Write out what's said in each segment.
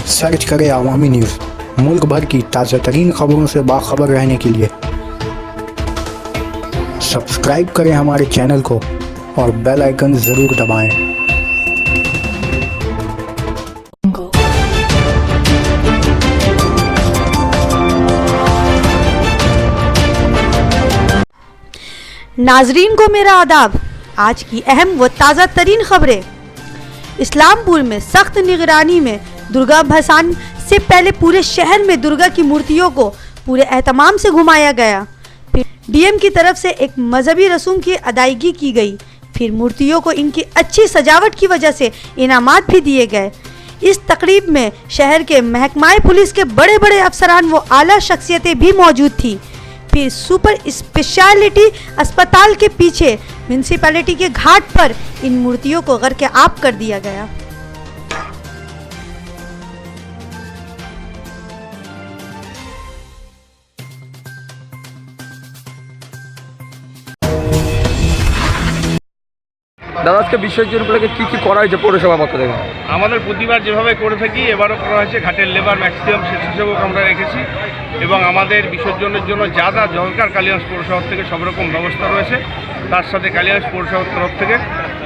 Search करें अवामी news. मुल्क भर की ताज़ा तरीन खबरों से बाखबर रहने के लिए सब्सक्राइब करें हमारे चैनल को और बेल आइकन ज़रूर दबाएं। नाजरीन को मेरा आदाब। आज की अहम व ताज़ा तरीन खबरें। इस्लामपुर में सख्त निगरानी में दुर्गा भसान से पहले पूरे शहर में दुर्गा की मूर्तियों को पूरे एहतमाम से घुमाया गया। फिर डीएम की तरफ से एक मजहबी रसूम की अदायगी की गई। फिर मूर्तियों को इनकी अच्छी सजावट की वजह से इनामात भी दिए गए। इस तकरीब में शहर के महकमाए पुलिस के बड़े बड़े अफसरान व आला शख्सियतें भी मौजूद थी। फिर सुपर स्पेशलिटी अस्पताल के पीछे म्यूनसिपैलिटी के घाट पर इन मूर्तियों को गर्क आब कर दिया गया। দাদা, আজকে বিসর্জন উপলক্ষে কি করা হয়েছে পৌরসভা পক্ষ থেকে? আমাদের প্রতিবার যেভাবে করে থাকি এবারও করা হয়েছে। ঘাটের লেবার ম্যাক্সিমাম স্বেচ্ছাসেবক আমরা রেখেছি এবং আমাদের বিসর্জনের জন্য যা যা দরকার কালিয়াগঞ্জ পৌরসভার থেকে সব রকম ব্যবস্থা রয়েছে। তার সাথে কালিয়াগঞ্জ পৌরসভার তরফ থেকে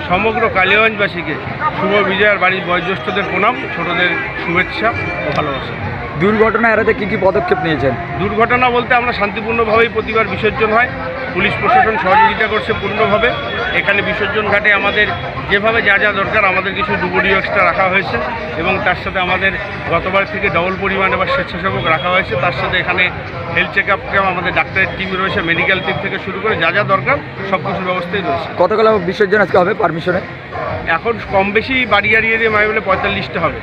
সমগ্র কালিয়াগঞ্জবাসীকে শুভ বিজয়ার বাড়ির বয়োজ্যেষ্ঠদের প্রণাম, ছোটদের শুভেচ্ছা ও ভালোবাসা। দুর্ঘটনা এড়াতে কি পদক্ষেপ নিয়েছেন? দুর্ঘটনা বলতে আমরা শান্তিপূর্ণভাবেই প্রতিবার বিসর্জন হয়। পুলিশ প্রশাসন সহযোগিতা করছে পূর্ণভাবে। এখানে বিসর্জন ঘাটে আমাদের যেভাবে যা যা দরকার আমাদের কিছু ডুবুরিও এক্সট্রা রাখা হয়েছে এবং তার সাথে আমাদের গতবার থেকে ডবল পরিমাণে আবার স্বেচ্ছাসেবক রাখা হয়েছে। তার সাথে এখানে হেলথ চেক আপ ক্যাম্প, আমাদের ডাক্তারের টিম রয়েছে, মেডিকেল টিম থেকে শুরু করে যা যা দরকার সব কিছুর ব্যবস্থাই রয়েছে। কতগুলো বিসর্জন আজকে হবে পারমিশনে? এখন কম বেশি বাড়ি এরিয়ে দিয়ে বলে 45টা হবে।